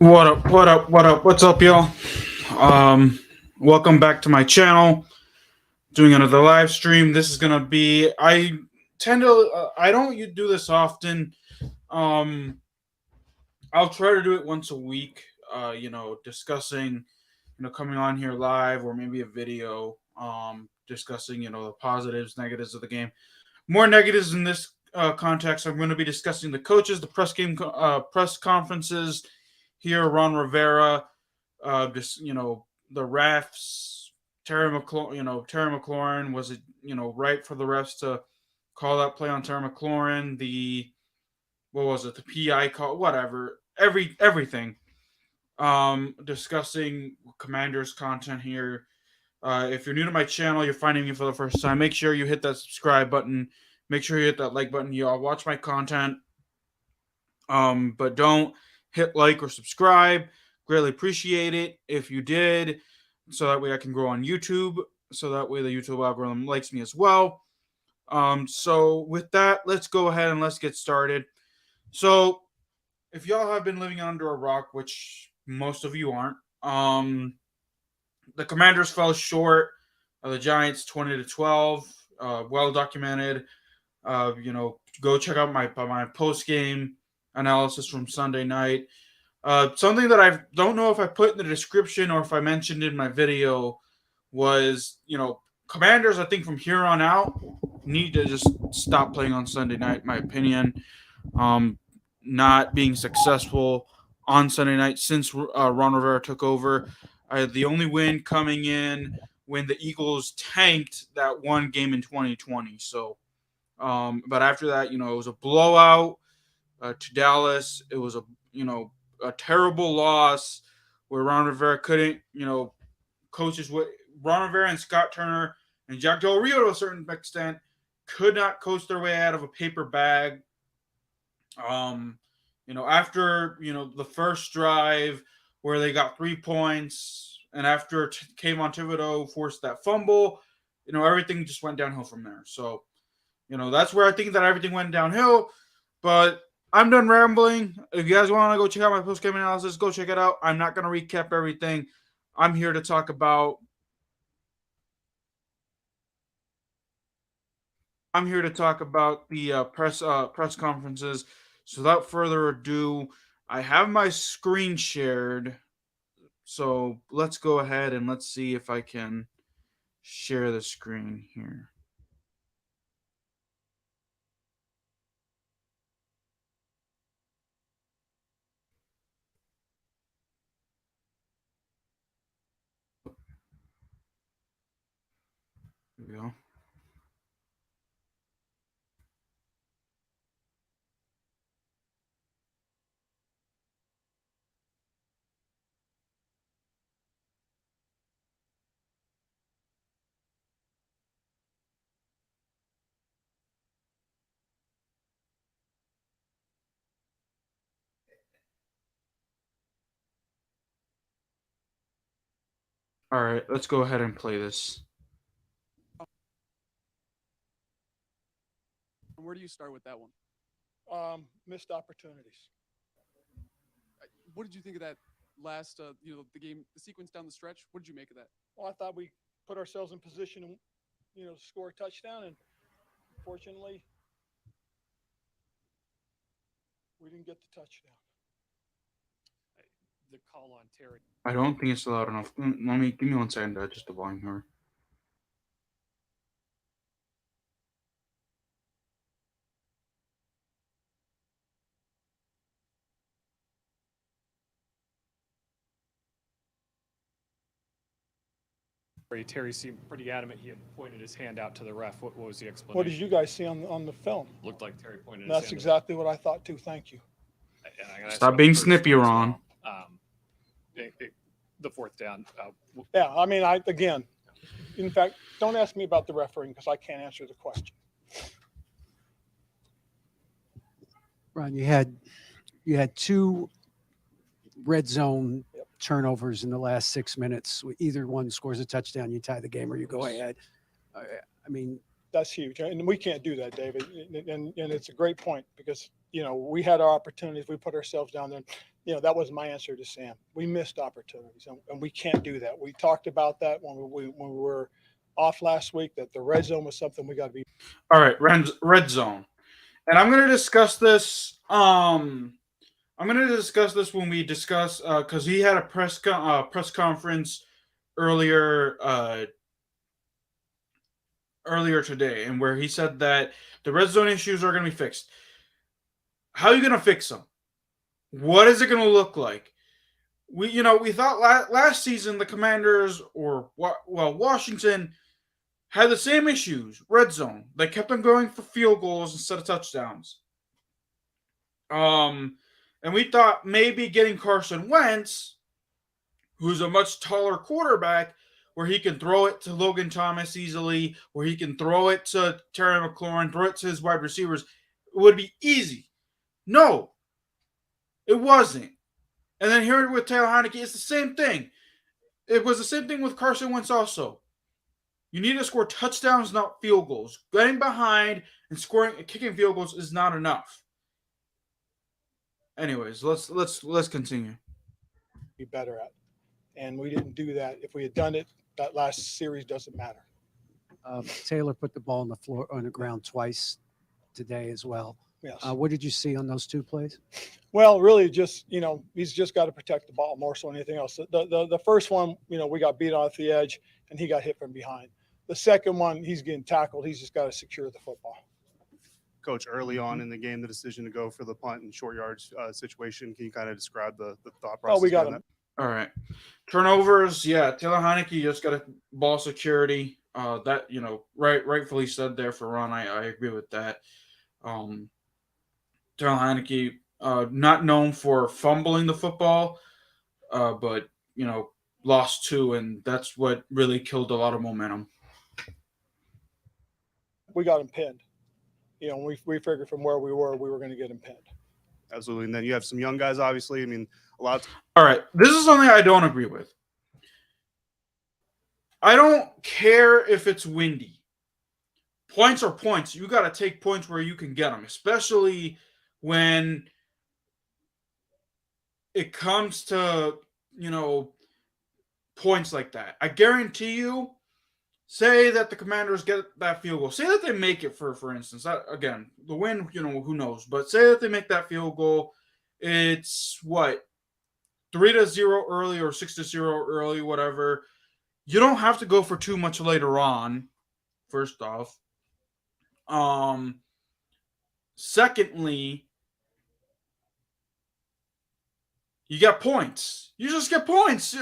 What up, what up, what up, what's up, y'all? Welcome back to my channel. Doing another live stream. This is gonna be, I don't do this often. Um, I'll try to do it once a week, discussing, coming on here live or maybe a video, discussing, the positives, negatives of the game. More negatives in this context. I'm going to be discussing the coaches, the press conferences here, Ron Rivera, the refs, Terry McLaurin. Was it right for the refs to call that play on Terry McLaurin? What was it? The PI call, whatever, everything. Discussing Commanders content here. If you're new to my channel, you're finding me for the first time, make sure you hit that subscribe button. Make sure you hit that like button. Y'all watch my content. But don't hit like or subscribe. Greatly appreciate it if you did, so that way I can grow on YouTube. So that way the YouTube algorithm likes me as well. So with that, let's go ahead and let's get started. So if y'all have been living under a rock, which most of you aren't, the Commanders fell short of the Giants 20-12. Well documented. Go check out my post-game analysis from Sunday night. Something that I don't know if I put in the description or if I mentioned in my video was, Commanders, I think from here on out, need to just stop playing on Sunday night, in my opinion. Not being successful on Sunday night since Ron Rivera took over. The only win coming in when the Eagles tanked that one game in 2020. So, but after that, it was a blowout to Dallas. It was a terrible loss where Ron Rivera couldn't, coaches with Ron Rivera and Scott Turner and Jack Del Rio to a certain extent could not coach their way out of a paper bag. After the first drive where they got 3 points, and after Kayvon Thibodeau forced that fumble, everything just went downhill from there. So, that's where I think that everything went downhill. But I'm done rambling. If you guys want to go check out my post-game analysis, go check it out. I'm not going to recap everything. I'm here to talk about the press conferences. So without further ado, I have my screen shared. So let's go ahead and let's see if I can share the screen here. There we go. All right, let's go ahead and play this. Where do you start with that one? Missed opportunities. What did you think of that last, the game, the sequence down the stretch? What did you make of that? Well, I thought we put ourselves in position to score a touchdown, and fortunately, we didn't get the touchdown. The call on Terry. I don't think it's loud enough. Give me 1 second to adjust the volume here. Terry seemed pretty adamant. He had pointed his hand out to the ref. What was the explanation? What did you guys see on the film? Looked like Terry pointed his That's hand. exactly what I thought too. Thank you. Stop being snippy, Ron. The fourth down. Yeah, I mean, in fact, don't ask me about the refereeing because I can't answer the question. Ron, you had 2 red zone turnovers in the last 6 minutes. Either one scores a touchdown, you tie the game, or you go ahead. I mean, that's huge, and we can't do that, David. And it's a great point because we had our opportunities. We put ourselves down there. That was my answer to Sam. We missed opportunities, and we can't do that. We talked about that when we were off last week, that the red zone was something we got to be. All right, red zone, and I'm going to discuss this. I'm going to discuss this when we discuss because he had a press conference earlier today, and where he said that the red zone issues are going to be fixed. How are you going to fix them? What is it going to look like? We thought last season the Commanders Washington had the same issues, red zone. They kept on going for field goals instead of touchdowns. And we thought maybe getting Carson Wentz, who's a much taller quarterback, where he can throw it to Logan Thomas easily, where he can throw it to Terry McLaurin, throw it to his wide receivers, it would be easy. No, it wasn't. And then here with Taylor Heineke, it's the same thing. It was the same thing with Carson Wentz also. You need to score touchdowns, not field goals. Getting behind and kicking field goals is not enough. Anyways, let's continue. Be better at, and we didn't do that. If we had done it, that last series doesn't matter. Taylor put the ball on the ground twice today as well. Yes. What did you see on those two plays? Well, really, just he's just got to protect the ball more so than anything else. The first one, we got beat off the edge and he got hit from behind. The second one, he's getting tackled. He's just got to secure the football. Coach, early on in the game, the decision to go for the punt and short yards situation, can you kind of describe the thought process? Oh, we got him. All right. Turnovers, yeah. Taylor Heineke just got a ball security. That, rightfully said there for Ron. I agree with that. Taylor Heineke, not known for fumbling the football, but, lost two, and that's what really killed a lot of momentum. We got him pinned. We figured from where we were going to get him pinned. Absolutely. And then you have some young guys, obviously. I mean, a lot. All right. This is something I don't agree with. I don't care if it's windy. Points are points. You got to take points where you can get them, especially when it comes to, points like that. I guarantee you, say that the Commanders get that field goal. Say that they make it for instance. Again, the win, who knows. But say that they make that field goal. It's what? 3-0 early or 6-0 early, whatever. You don't have to go for too much later on, first off. Secondly, you get points. You just get points.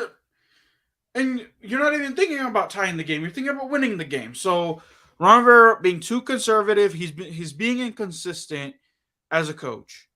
And you're not even thinking about tying the game. You're thinking about winning the game. So Ron Rivera being too conservative, he's being inconsistent as a coach.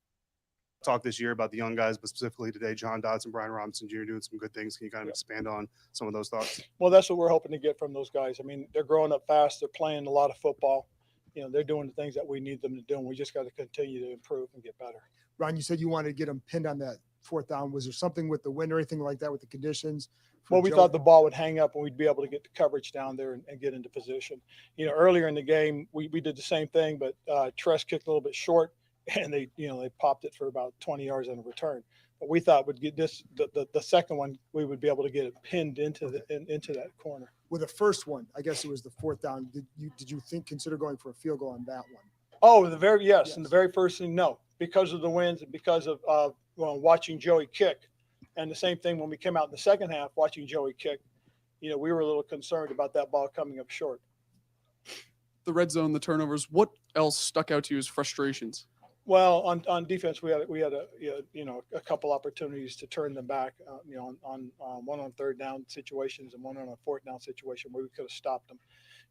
Talk this year about the young guys, but specifically today, John Dodson, Brian Robinson Jr. doing some good things. Can you kind of expand on some of those thoughts? Well, that's what we're hoping to get from those guys. I mean, they're growing up fast. They're playing a lot of football. They're doing the things that we need them to do, and we just got to continue to improve and get better. Ron, you said you wanted to get them pinned on that fourth down. Was there something with the wind or anything like that with the conditions? Well, we thought the ball would hang up and we'd be able to get the coverage down there and get into position. Earlier in the game, we did the same thing, but Tress kicked a little bit short, and they popped it for about 20 yards on a return. But we thought we'd get the second one, we would be able to get it pinned into that corner. With the first one, I guess it was the fourth down. Did you consider going for a field goal on that one? Oh, and the very first thing, no, because of the winds and because of watching Joey kick. And the same thing when we came out in the second half, watching Joey kick, we were a little concerned about that ball coming up short. The red zone, the turnovers. What else stuck out to you as frustrations? Well, on defense, we had a couple opportunities to turn them back. On one on third down situations and one on a fourth down situation where we could have stopped them,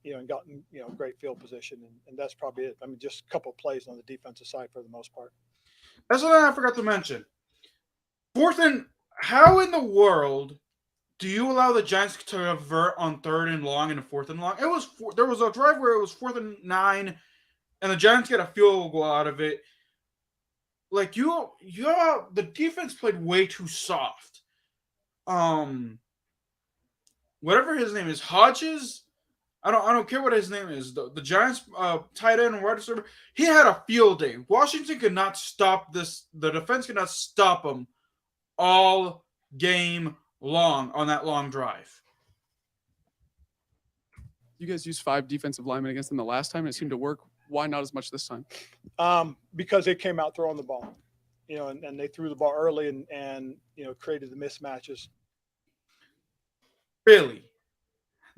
and gotten great field position, and that's probably it. I mean, just a couple of plays on the defensive side for the most part. That's what I forgot to mention. How in the world do you allow the Giants to convert on 3rd and long and a 4th and long? There was a drive where it was 4th and 9, and the Giants get a field goal out of it. Like the defense played way too soft. Whatever his name is, Hodges. I don't care what his name is. The Giants tight end and wide receiver, he had a field day. Washington could not stop this. The defense could not stop him all game long on that long drive. You guys used 5 defensive linemen against them the last time, and it seemed to work. Why not as much this time? Because they came out throwing the ball, and they threw the ball early and created the mismatches. Really?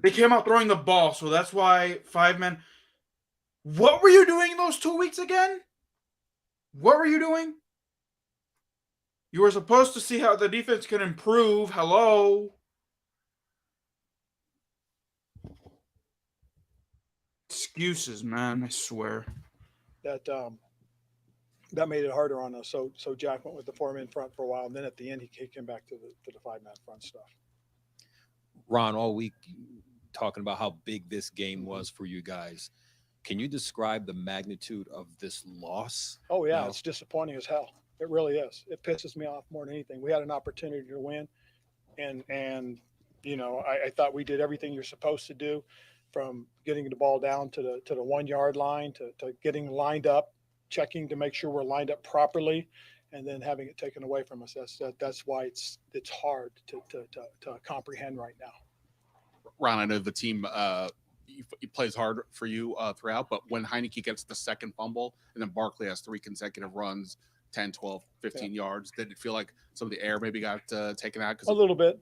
They came out throwing the ball, so that's why 5 men. What were you doing those 2 weeks again? What were you doing? You were supposed to see how the defense can improve. Hello? Excuses, man, I swear. That made it harder on us. So Jack went with the 4-man front for a while, and then at the end he came back to the 5-man front stuff. Ron, all week talking about how big this game was for you guys. Can you describe the magnitude of this loss? Oh yeah, now? It's disappointing as hell. It really is. It pisses me off more than anything. We had an opportunity to win, and I thought we did everything you're supposed to do, from getting the ball down to the 1 yard line to getting lined up, checking to make sure we're lined up properly, and then having it taken away from us. That's why it's hard to comprehend right now. Ron, I know the team he plays hard for you throughout, but when Heineke gets the second fumble and then Barkley has 3 consecutive runs, 10, 12, 15 yards, did it feel like some of the air maybe got taken out? A little bit,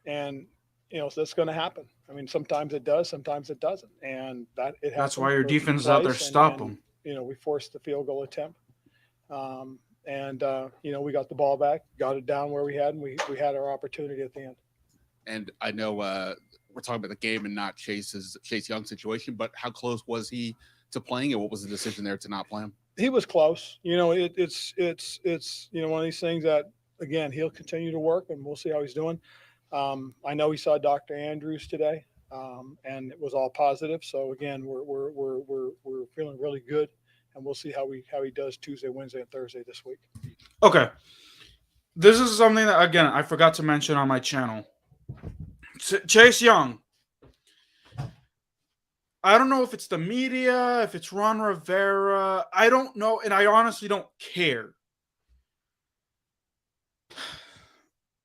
and so that's going to happen. I mean, sometimes it does, sometimes it doesn't, and That's why your defense is out there stop them. We forced the field goal attempt, and we got the ball back, got it down where we had, and we had our opportunity at the end. And I know we're talking about the game and not Chase Young's situation, but how close was he to playing, and what was the decision there to not play him? He was close. It's one of these things that, again, he'll continue to work, and we'll see how he's doing. I know he saw Dr. Andrews today, and it was all positive. So again, we're feeling really good, and we'll see how he does Tuesday, Wednesday, and Thursday this week. Okay, this is something that, again, I forgot to mention on my channel. Chase Young. I don't know if it's the media, if it's Ron Rivera. I don't know, and I honestly don't care.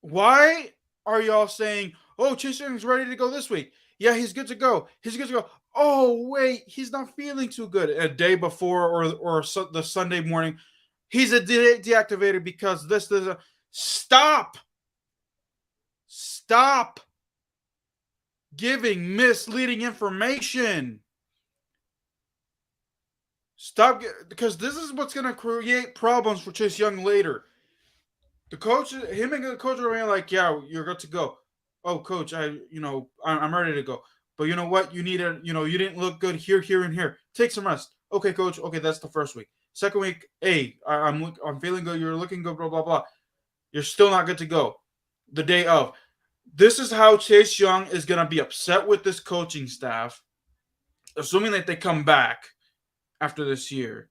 Why are y'all saying, oh, Chase Young's ready to go this week? Yeah, he's good to go. He's good to go. Oh, wait, he's not feeling too good. A day before or the Sunday morning, he's deactivated because this. Stop giving misleading information. Stop, because this is what's going to create problems for Chase Young later. The coach, him and the coach are going to be like, yeah, you're good to go. Oh, coach, I'm ready to go. But you know what? You need you didn't look good here, and here. Take some rest. Okay, coach. Okay, that's the first week. Second week, hey, I'm feeling good. You're looking good, blah, blah, blah. You're still not good to go. The day of. This is how Chase Young is going to be upset with this coaching staff, assuming that they come back after this year.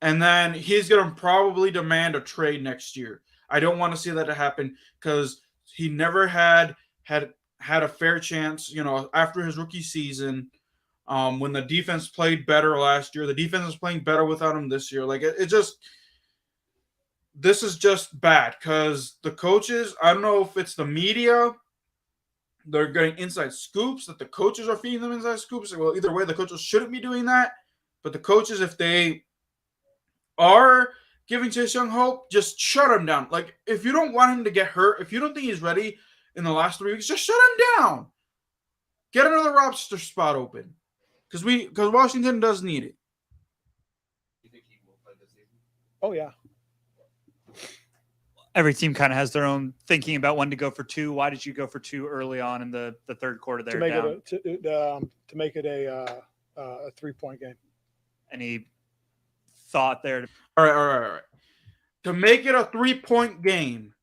And then he's going to probably demand a trade next year. I don't want to see that happen because he never had a fair chance, after his rookie season. When the defense played better last year, the defense is playing better without him this year. Like this is just bad because the coaches, I don't know if it's the media, they're getting inside scoops that the coaches are feeding them inside scoops. Well, either way, the coaches shouldn't be doing that. But the coaches, if they are giving Chase Young hope, just shut him down. Like, if you don't want him to get hurt, if you don't think he's ready in the last 3 weeks, just shut him down. Get another roster spot open. Because Washington does need it. You think he will play this season? Oh, yeah. Every team kind of has their own thinking about when to go for 2. Why did you go for 2 early on in the third quarter there? To make it a 3-point game. Any thought there? All right. To make it a 3-point game,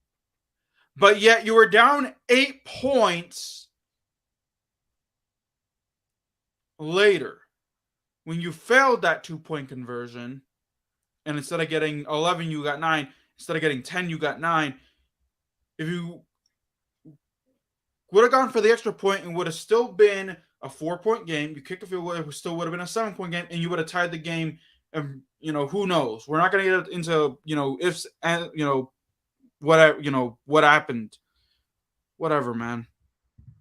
but yet you were down 8 points later when you failed that 2-point conversion, and instead of getting 11, you got 9. Instead of getting 10, you got 9. If you would have gone for the extra point and would have still been a 4-point game. You kick a field goal, it still would have been a 7-point game, and you would have tied the game. And who knows? We're not going to get into ifs and whatever what happened. Whatever, man.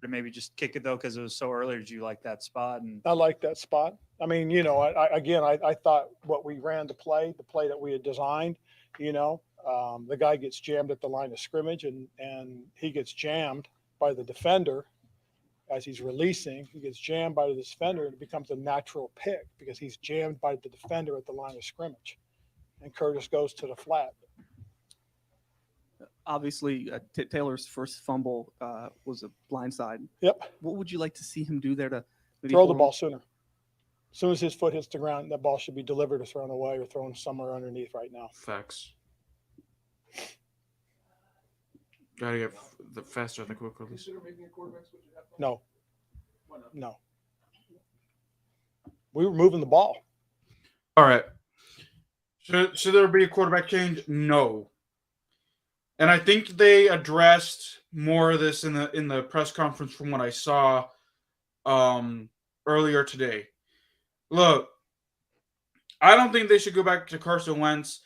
To maybe just kick it though because it was so early. Did you like that spot? And I like that spot. I mean, I thought what we ran the play that we had designed, the guy gets jammed at the line of scrimmage and he gets jammed by the defender as he's releasing. He gets jammed by the defender and it becomes a natural pick because he's jammed by the defender at the line of scrimmage. And Curtis goes to the flat. Obviously, Taylor's first fumble was a blindside. Yep. What would you like to see him do there to maybe Throw the hold ball sooner. As soon as his foot hits the ground, that ball should be delivered or thrown away or thrown somewhere underneath right now. Facts. Gotta get the faster than quick release. No. No. We were moving the ball. All right. Should there be a quarterback change? No. And I think they addressed more of this in the press conference from what I saw earlier today. Look, I don't think they should go back to Carson Wentz.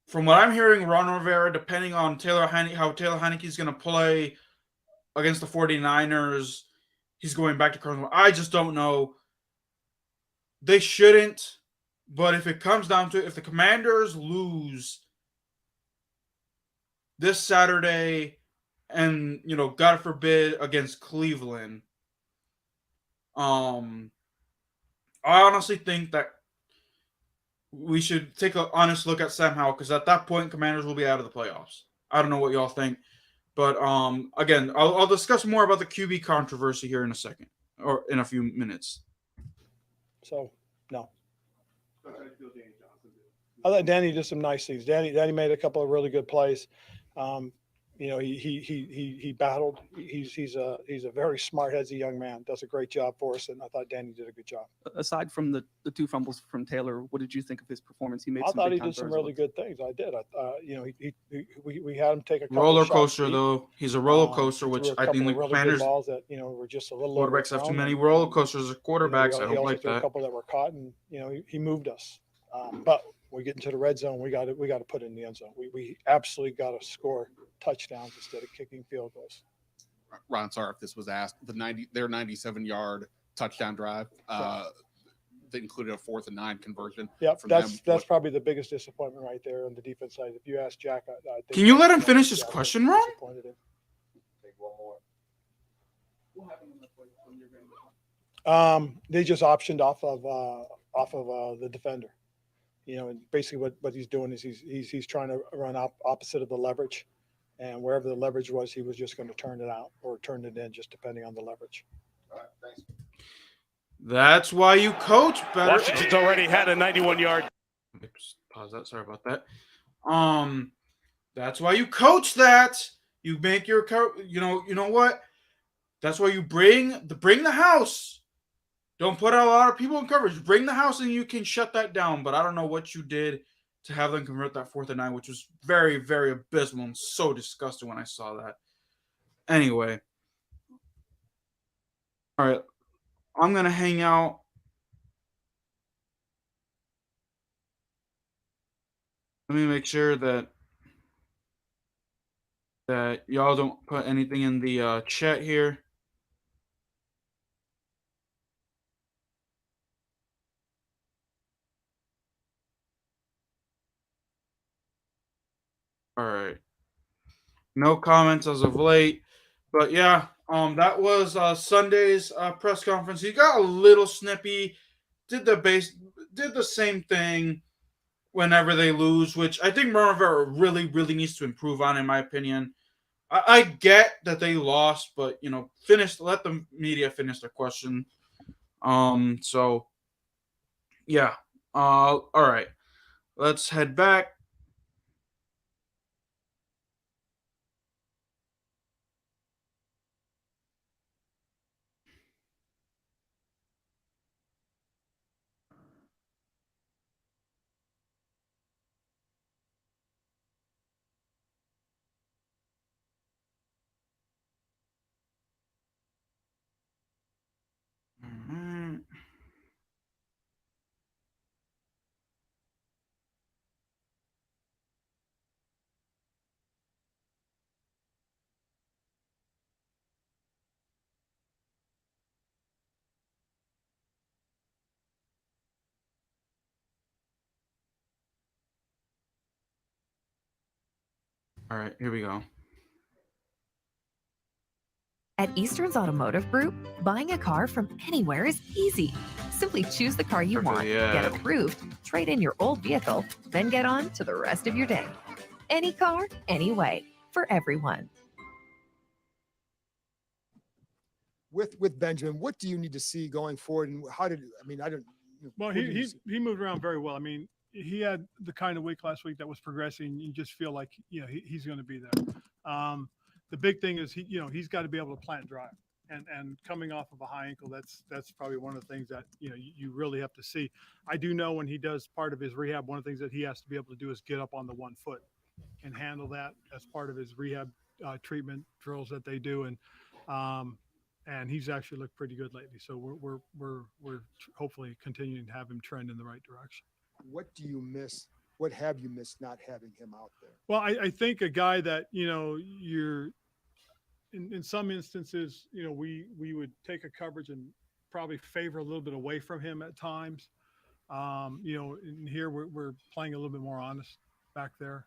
From what I'm hearing, Ron Rivera, depending on how Taylor Heineke is going to play against the 49ers, he's going back to Carson Wentz. I just don't know. They shouldn't. But if it comes down to it, if the Commanders lose this Saturday and, God forbid, against Cleveland, I honestly think that we should take an honest look at Sam Howell because at that point, Commanders will be out of the playoffs. I don't know what y'all think. But, again, I'll discuss more about the QB controversy here in a second or in a few minutes. So, no. I thought Danny did some nice things. Danny made a couple of really good plays. He battled. He's a very smart headsy young man. Does a great job for us, and I thought Danny did a good job. Aside from the two fumbles from Taylor, what did you think of his performance? He made. I some thought big he time did some throws. really good things. I did. We had him take a couple Roller of shots coaster, deep. though. He's a roller coaster, He which threw a I think couple the of really good Commanders balls that were just a little quarterbacks have too overthrown, many and, roller coasters as he quarterbacks. I don't also like threw a that. couple that were caught, and he moved us. But we get into the red zone, we got to put it in the end zone. We absolutely got to score touchdowns instead of kicking field goals. Ron, sorry if this was asked. Their 97-yard touchdown drive that included a 4th and 9 conversion. Yep, from that's them. probably the biggest disappointment right there on the defense side. If you ask Jack, I think Can you let him that's finish his Jack question, was Ron? disappointed in. They just optioned off of the defender, and basically what he's doing is he's trying to run opposite of the leverage, and wherever the leverage was, he was just going to turn it out or turn it in, just depending on the leverage. All right, thanks. That's why you coach better. Washington's already had a 91-yard. Pause that. Sorry about that. That's why you coach that. You make your you know what? That's why you bring the house. Don't put a lot of people in coverage. Bring the house and you can shut that down. But I don't know what you did to have them convert that 4th and 9, which was very, very abysmal and so disgusting when I saw that. Anyway. All right. I'm going to hang out. Let me make sure that y'all don't put anything in the chat here. All right. No comments as of late. But yeah, that was Sunday's press conference. He got a little snippy. Did the same thing whenever they lose, which I think Ron Rivera really, really needs to improve on, in my opinion. I get that they lost, but let the media finish their question. So yeah. All right. Let's head back. All right, here we go. At Eastern's Automotive Group, buying a car from anywhere is easy. Simply choose the car you Perfect, want, yeah. get approved, trade in your old vehicle, then get on to the rest of your day. Any car, any way, for everyone. With Benjamin, what do you need to see going forward, and how did I mean? I don't. Well, what do you he see? he moved around very well. I mean, he had the kind of week last week that was progressing. You just feel like he's going to be there. The big thing is he's got to be able to plant drive, and coming off of a high ankle, that's probably one of the things that you really have to see. I do know when he does part of his rehab, one of the things that he has to be able to do is get up on the 1 foot and handle that as part of his rehab treatment drills that they do, and he's actually looked pretty good lately. So we're hopefully continuing to have him trend in the right direction. What do you miss? What have you missed not having him out there? Well, I think a guy that you're in some instances we would take a coverage and probably favor a little bit away from him at times. In here we're playing a little bit more honest back there.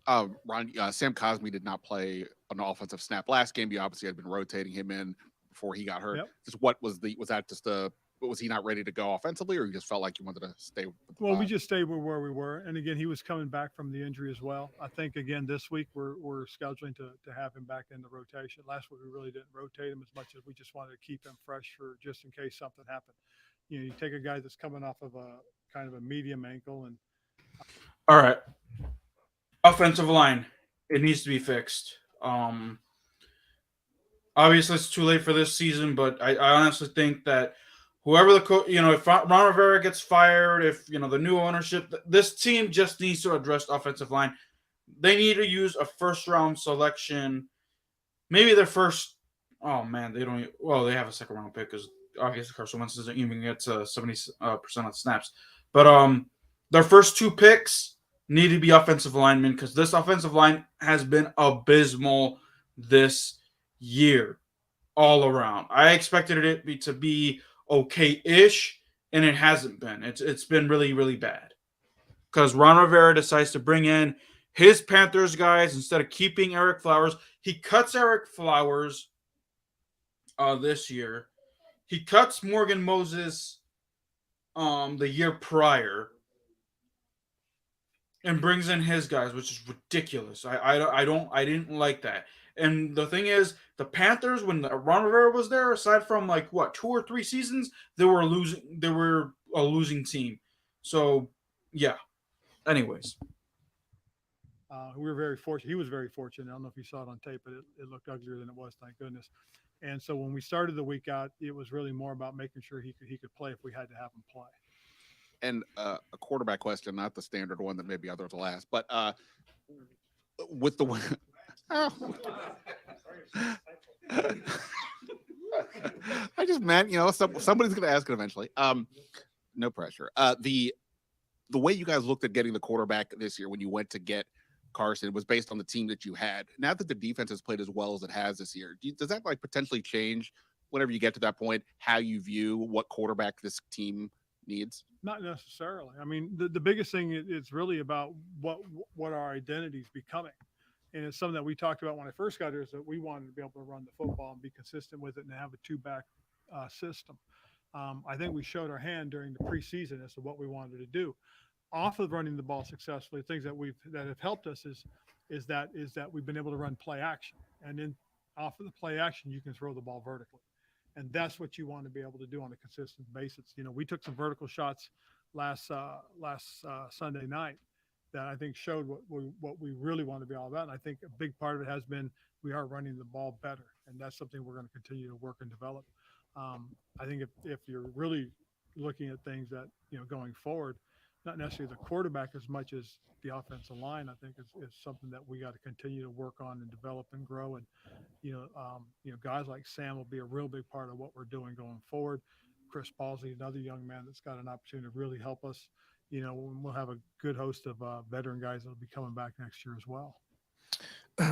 Ron, Sam Cosme did not play an offensive snap last game. You obviously had been rotating him in before he got hurt. Yep. Just was he not ready to go offensively, or you just felt like you wanted to stay with the Well, we five? just stayed where we were, and again, he was coming back from the injury as well. I think again this week we're scheduling to have him back in the rotation. Last week we really didn't rotate him as much as we just wanted to keep him fresh for just in case something happened. You take a guy that's coming off of a kind of a medium ankle, and All right. Offensive line, it needs to be fixed. Obviously, it's too late for this season, but I honestly think that whoever the coach, if Ron Rivera gets fired, if the new ownership, this team just needs to address offensive line. They need to use a first-round selection, maybe their first. Oh man, they don't. Well, they have a second-round pick because obviously Carson Wentz doesn't even get to 70% of snaps. But their first 2 picks need to be offensive linemen because this offensive line has been abysmal this year all around. I expected it to be okay-ish, and it hasn't been. It's been really, really bad because Ron Rivera decides to bring in his Panthers guys instead of keeping Eric Flowers. He cuts Eric Flowers this year. He cuts Morgan Moses the year prior and brings in his guys, which is ridiculous. I didn't like that. And the thing is, the Panthers, when Ron Rivera was there, aside from 2 or 3 seasons, they were losing. They were a losing team. So, yeah. Anyways, we were very fortunate. He was very fortunate. I don't know if you saw it on tape, but it looked uglier than it was. Thank goodness. And so when we started the week out, it was really more about making sure he could play if we had to have him play. And a quarterback question, not the standard one that maybe others will ask, but with the I just meant, somebody's going to ask it eventually. No pressure. The way you guys looked at getting the quarterback this year when you went to get Carson was based on the team that you had. Now that the defense has played as well as it has this year, does that potentially change whenever you get to that point, how you view what quarterback this team needs? Not necessarily. I mean, the biggest thing is really about what our identity is becoming. And it's something that we talked about when I first got here, is that we wanted to be able to run the football and be consistent with it and have a 2-back system. I think we showed our hand during the preseason as to what we wanted to do. Off of running the ball successfully, things that have helped us is that we've been able to run play action. And then off of the play action, you can throw the ball vertically. And that's what you want to be able to do on a consistent basis. We took some vertical shots last Sunday night that I think showed what we really want to be all about. And I think a big part of it has been we are running the ball better, and that's something we're going to continue to work and develop. I think if you're really looking at things that going forward, not necessarily the quarterback as much as the offensive line, I think is something that we got to continue to work on and develop and grow. And guys like Sam will be a real big part of what we're doing going forward. Chris Palsy, another young man that's got an opportunity to really help us. We'll have a good host of veteran guys that'll be coming back next year as well.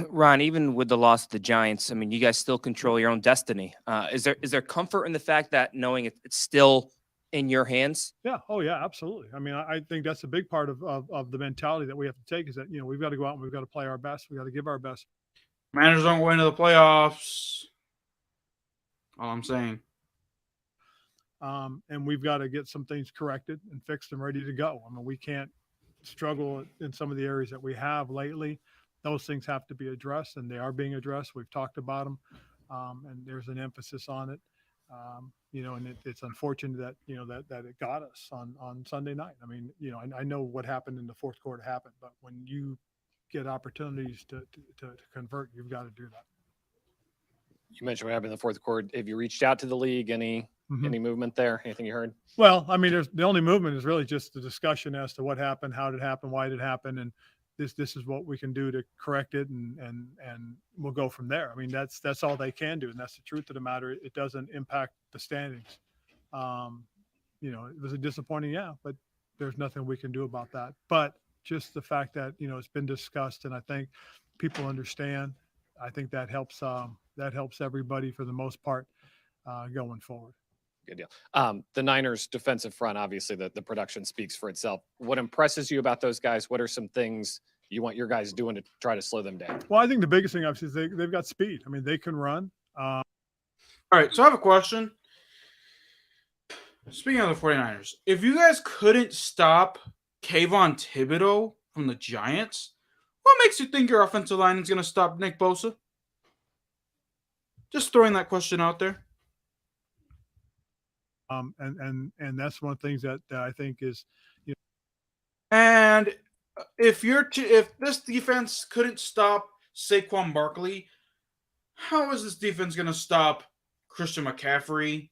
Ron, even with the loss of the Giants, I mean, you guys still control your own destiny. Is there comfort in the fact that knowing it's still in your hands? Yeah. Oh, yeah, absolutely. I mean, I think that's a big part of the mentality that we have to take is that, we've got to go out and we've got to play our best. We got to give our best. Niners don't go into the playoffs. All I'm saying. And we've got to get some things corrected and fixed and ready to go. I mean, we can't struggle in some of the areas that we have lately. Those things have to be addressed, and they are being addressed. We've talked about them, and there's an emphasis on it. And it's unfortunate that that it got us on Sunday night. I mean, I know what happened in the fourth quarter happened, but when you get opportunities to convert, you've got to do that. You mentioned what happened in the fourth quarter. Have you reached out to the league? Any movement there? Anything you heard? Well, I mean, the only movement is really just the discussion as to what happened, how did it happen, why did it happen, and this is what we can do to correct it, and we'll go from there. I mean, that's all they can do, and that's the truth of the matter. It doesn't impact the standings. It was a disappointing, but there's nothing we can do about that. But just the fact that it's been discussed, and I think people understand. I think that helps everybody for the most part going forward. Good deal. The Niners defensive front, obviously the production speaks for itself. What impresses you about those guys? What are some things you want your guys doing to try to slow them down? Well, I think the biggest thing obviously is they've got speed. I mean, they can run. All right, so I have a question. Speaking of the 49ers, if you guys couldn't stop Kayvon Thibodeau from the Giants, what makes you think your offensive line is going to stop Nick Bosa? Just throwing that question out there. And that's one of the things that I think is, And if this defense couldn't stop Saquon Barkley, how is this defense going to stop Christian McCaffrey?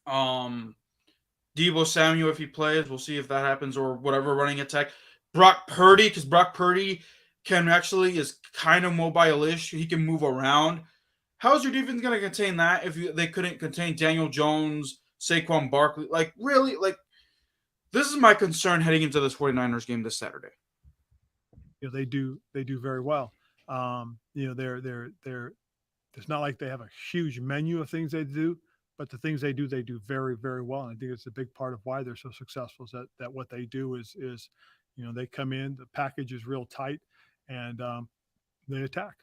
Deebo Samuel, if he plays, we'll see if that happens, or whatever running attack. Brock Purdy, because Brock Purdy is kind of mobile-ish. He can move around. How's your defense going to contain that if they couldn't contain Daniel Jones, Saquon Barkley? This is my concern heading into this 49ers game this Saturday. They do very well. They're it's not like they have a huge menu of things they do, but the things they do very, very well. And I think it's a big part of why they're so successful is that what they do is they come in, the package is real tight, and they attack.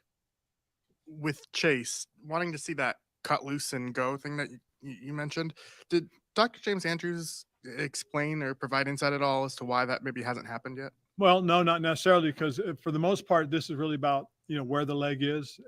With Chase, wanting to see that cut loose and go thing that you mentioned, did Dr. James Andrews explain or provide insight at all as to why that maybe hasn't happened yet? Well, no, not necessarily, because for the most part, this is really about where the leg is,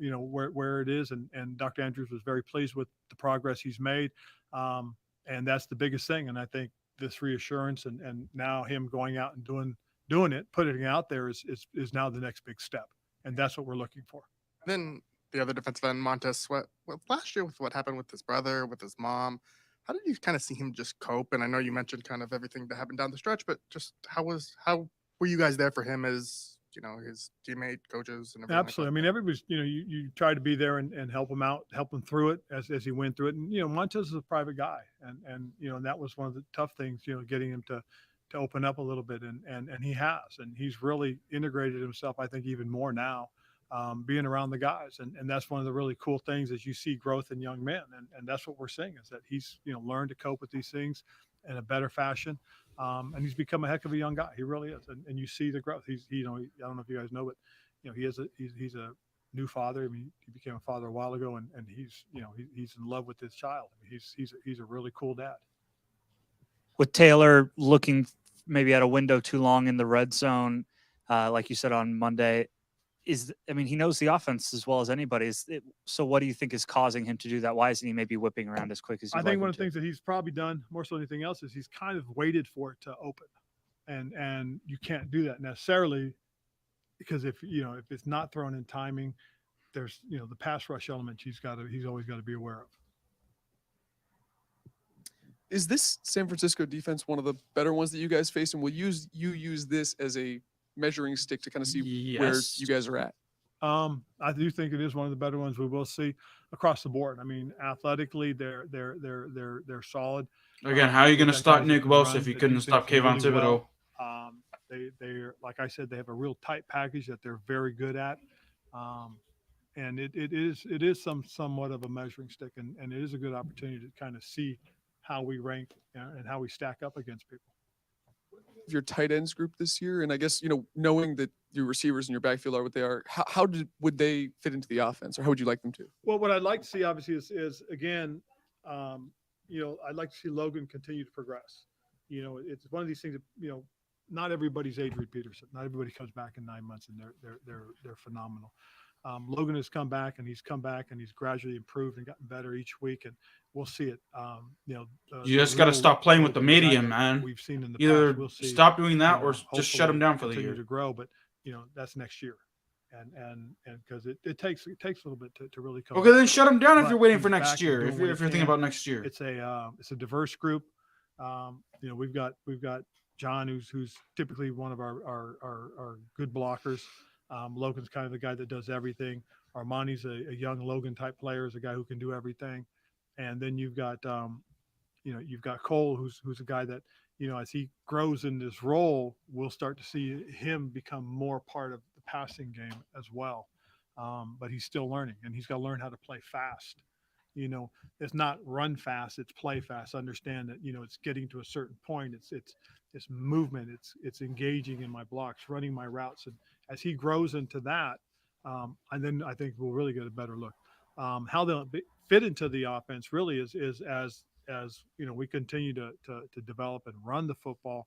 where it is, and Dr. Andrews was very pleased with the progress he's made, and that's the biggest thing. And I think this reassurance and now him going out and doing it, putting it out there is now the next big step, and that's what we're looking for. Then the other defensive end, Montez Sweat, last year with what happened with his brother, with his mom, how did you kind of see him just cope? And I know you mentioned kind of everything that happened down the stretch, but just how were you guys there for him as, his teammate, coaches, and everything? Absolutely. I mean, everybody's, you try to be there and help him out, help him through it as he went through it. And, Montez is a private guy. And that was one of the tough things, getting him to open up a little bit. And he has, and he's really integrated himself, I think, even more now. Being around the guys. And that's one of the really cool things as you see growth in young men. And that's what we're seeing is that he's, learned to cope with these things in a better fashion. And he's become a heck of a young guy. He really is. And you see the growth. He's, I don't know if you guys know, but, he's a new father. I mean, he became a father a while ago and he's, he's in love with his child. I mean, he's a really cool dad. With Taylor looking maybe at a window too long in the red zone, like you said on Monday, he knows the offense as well as anybody. So what do you think is causing him to do that? Why isn't he maybe whipping around as quick as I think one of the things that he's probably done more so than anything else is he's kind of waited for it to open. And you can't do that necessarily because if it's not thrown in timing, there's, the pass rush element he's always got to be aware of. Is this San Francisco defense one of the better ones that you guys face? And will you use this as a measuring stick to kind of see where you guys are at? I do think it is one of the better ones we will see across the board. I mean, athletically, they're solid. Again, how are you going to stop Nick Bosa if you couldn't stop Kayvon Thibodeau? They're like I said, they have a real tight package that they're very good at, and it is somewhat of a measuring stick, and it is a good opportunity to kind of see how we rank and how we stack up against people. Your tight ends group this year, and I guess knowing that your receivers and your backfield are what they are, would they fit into the offense, or how would you like them to? Well, what I'd like to see obviously is again, I'd like to see Logan continue to progress. It's one of these things that not everybody's Adrian Peterson. Not everybody comes back in 9 months and they're phenomenal. Logan has come back and he's gradually improved and gotten better each week, and we'll see it. You just got to stop playing with the medium, man. We've seen in the Either past. We'll see, stop doing that or just shut him hopefully down for the continue year. to grow, but that's next year, and because it takes a little bit to really come. Okay, back. then shut him down if But you're waiting he's for back next and year. doing If what you're he thinking can. about next year, It's a diverse group. We've got John, who's typically one of our good blockers. Logan's kind of the guy that does everything. Armani's a young Logan type player, is a guy who can do everything. And then you've got Cole, who's a guy that, as he grows in this role, we'll start to see him become more part of the passing game as well. But he's still learning, and he's got to learn how to play fast. It's not run fast, it's play fast. Understand that, it's getting to a certain point. It's movement. It's engaging in my blocks, running my routes. And as he grows into that, and then I think we'll really get a better look. How they'll fit into the offense really is as we continue to develop and run the football,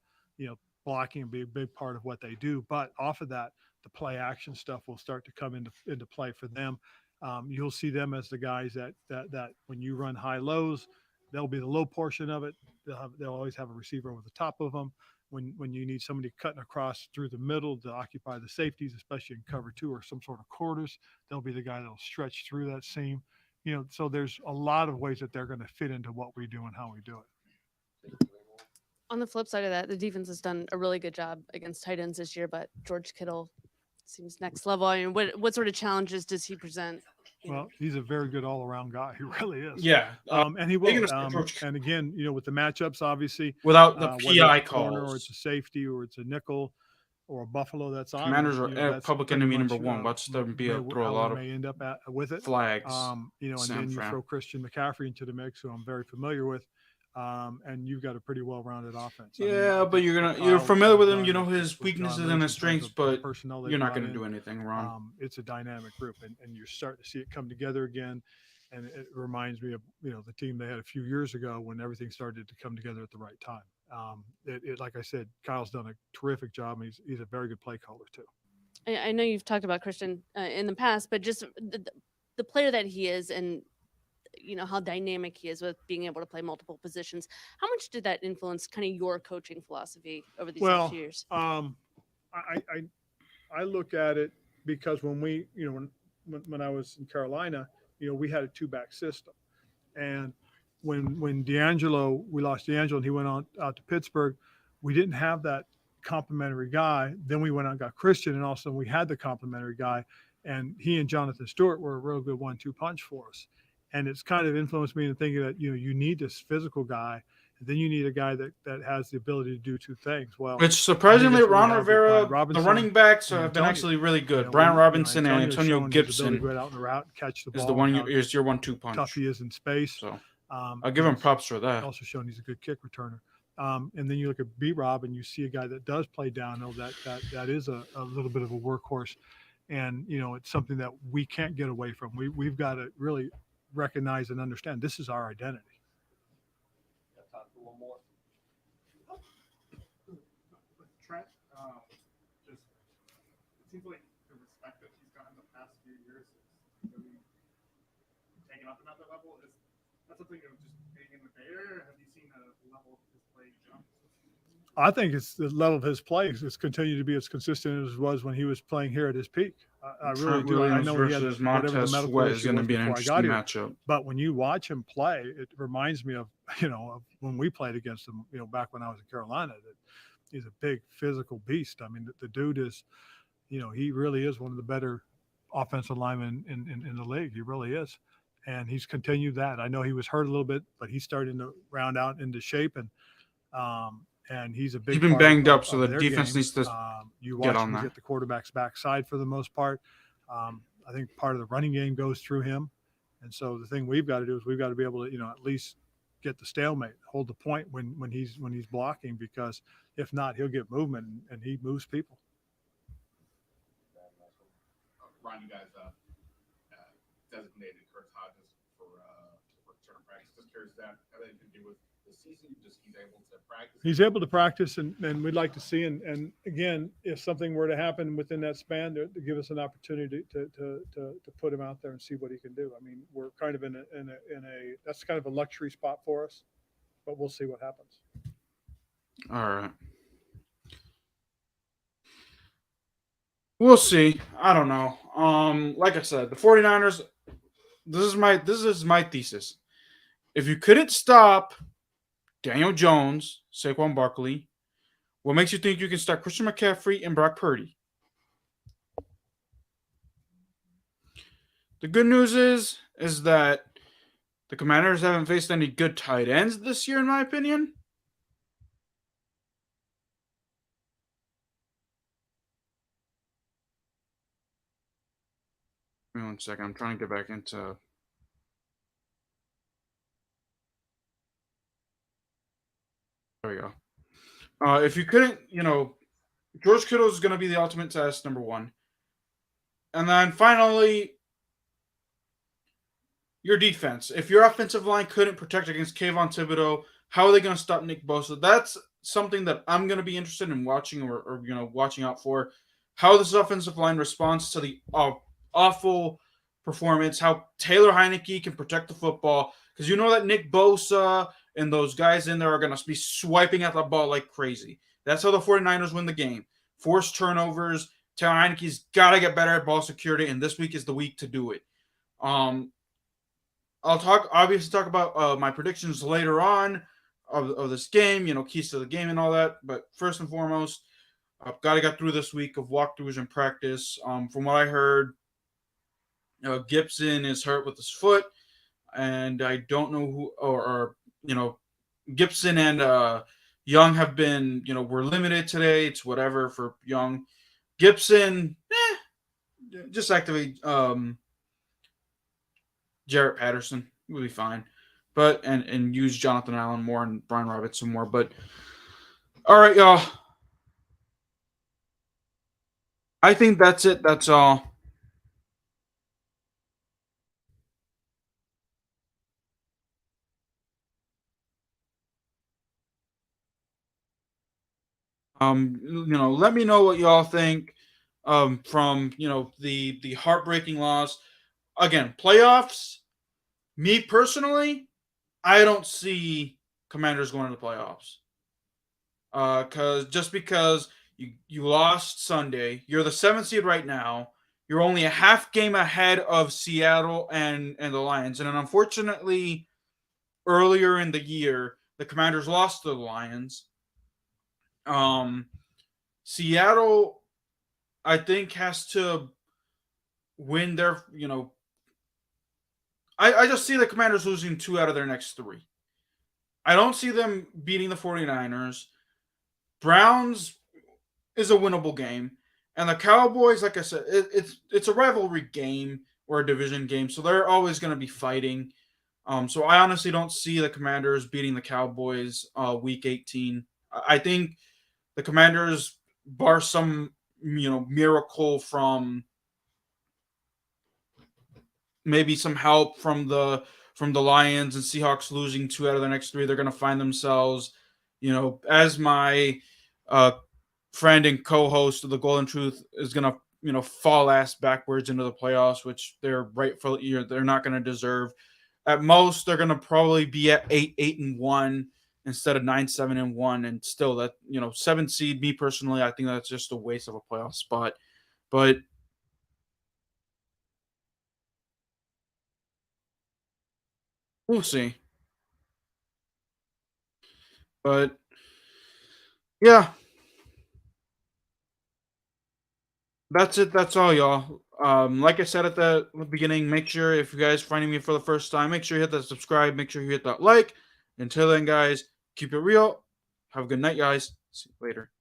blocking will be a big part of what they do. But off of that, the play action stuff will start to come into play for them. You'll see them as the guys that when you run high lows, they'll be the low portion of it. They'll always have a receiver over the top of them. When you need somebody cutting across through the middle to occupy the safeties, especially in cover 2 or some sort of quarters, they'll be the guy that'll stretch through that seam. So there's a lot of ways that they're going to fit into what we do and how we do it. On the flip side of that, the defense has done a really good job against tight ends this year, but George Kittle seems next level. I mean, what sort of challenges does he present? Well, he's a very good all-around guy. He really is. Yeah, and he will. And again, with the matchups, obviously, without the whether PI it's a corner calls, or it's a safety or it's a nickel or a Buffalo that's on. Commanders are that's public pretty enemy much, number one. Watch them throw a how lot we of may end up with it. flags. And then you throw Christian McCaffrey into the mix, who I'm very familiar with. And you've got a pretty well-rounded offense. Yeah, but you're familiar with him. You know his weaknesses and his strengths, but you're not going to do anything wrong. It's a dynamic group, and you're starting to see it come together again. And it reminds me of the team they had a few years ago when everything started to come together at the right time. Like I said, Kyle's done a terrific job. And he's a very good play caller too. I know you've talked about Christian in the past, but just the player that he is, and how dynamic he is with being able to play multiple positions. How much did that influence kind of your coaching philosophy over these last years? I look at it because when we, when I was in Carolina, we had a 2-back system, and when we lost D'Angelo and he went out to Pittsburgh, we didn't have that complimentary guy. Then we went out and got Christian, and also we had the complimentary guy, and he and Jonathan Stewart were a real good 1-2 punch for us. And it's kind of influenced me in thinking that, you need this physical guy, and then you need a guy that has the ability to do two things. Well, it's surprisingly Ron Rivera, Robinson, the running backs have been actually really good. Brian Robinson and Antonio Gibson go out in the route and catch the ball. Is the one is your 1-2 punch. Tough he is in space. So I'll give him props for that. Also shown he's a good kick returner. And then you look at B-Rob and you see a guy that does play downhill. That is a little bit of a workhorse, and it's something that we can't get away from. We've got to really recognize and understand this is our identity. Trent, it seems like the respect that he's gotten the past few years is really taken up another level. Is that something of just being in the Bay Area? Have you seen the level of his play jump? I think it's the level of his play has continued to be as consistent as it was when he was playing here at his peak. I really do. I know he had whatever the medical issue is going to be an interesting matchup. But when you watch him play, it reminds me of of when we played against him. Back when I was in Carolina, that he's a big physical beast. I mean, the dude is, he really is one of the better offensive linemen in the league. He really is, and he's continued that. I know he was hurt a little bit, but he's starting to round out into shape, and he's a big. He's been banged up, so the defense needs to get on that. Get the quarterback's backside for the most part. I think part of the running game goes through him, and so the thing we've got to do is we've got to be able to, at least get the stalemate, hold the point when he's blocking, because if not, he'll get movement and he moves people. Ron, you guys designated Chris Hodges for return practice. Just curious, that have anything to do with the season? Just he's able to practice. He's able to practice, and we'd like to see. And again, if something were to happen within that span, to give us an opportunity to put him out there and see what he can do. I mean, we're kind of in a that's kind of a luxury spot for us, but we'll see what happens. All right. We'll see. I don't know. Like I said, the 49ers, this is my thesis. If you couldn't stop Daniel Jones, Saquon Barkley, what makes you think you can stop Christian McCaffrey and Brock Purdy? The good news is that the Commanders haven't faced any good tight ends this year, in my opinion. Give me 1 second. I'm trying to get back into. There we go. If you couldn't, George Kittle is going to be the ultimate test, number one. And then finally, your defense. If your offensive line couldn't protect against Kayvon Thibodeau, how are they going to stop Nick Bosa? That's something that I'm going to be interested in watching or watching out for. How this offensive line responds to the awful performance, how Taylor Heineke can protect the football. Because you know that Nick Bosa and those guys in there are going to be swiping at the ball like crazy. That's how the 49ers win the game. Forced turnovers. Taylor Heineke's got to get better at ball security, and this week is the week to do it. I'll obviously talk about my predictions later on of this game, keys to the game and all that. But first and foremost, I've got to get through this week of walkthroughs and practice. From what I heard, Gibson is hurt with his foot, and I don't know who, or Gibson and Young have been, we're limited today. It's whatever for Young. Gibson, just activate Jarrett Patterson. We'll be fine. But and use Jonathan Allen more and Brian Robinson more. But all right, y'all. I think that's it. That's all. Let me know what y'all think from the heartbreaking loss. Again, playoffs. Me personally, I don't see Commanders going to the playoffs. Because you lost Sunday, you're the 7th seed right now. You're only a half game ahead of Seattle and the Lions, and then unfortunately, earlier in the year, the Commanders lost to the Lions. Seattle, I think, has to win their, I just see the Commanders losing 2 out of their next 3. I don't see them beating the 49ers. Browns is a winnable game. And the Cowboys, like I said, it's a rivalry game or a division game, so they're always going to be fighting. So I honestly don't see the Commanders beating the Cowboys week 18. I think the Commanders, bar some miracle from maybe some help from the Lions and Seahawks losing 2 out of their next 3, they're going to find themselves, as my friend and co-host of the Golden Truth is going to fall ass backwards into the playoffs, which they're rightfully they're not going to deserve. At most, they're going to probably be at 8-1 instead of 9-7-1, and still that 7th seed. Me personally, I think that's just a waste of a playoff spot. But we'll see. But yeah, that's it. That's all, y'all. Like I said at the beginning, make sure if you guys finding me for the first time, make sure you hit that subscribe. Make sure you hit that like. Until then, guys, keep it real. Have a good night, guys. See you later.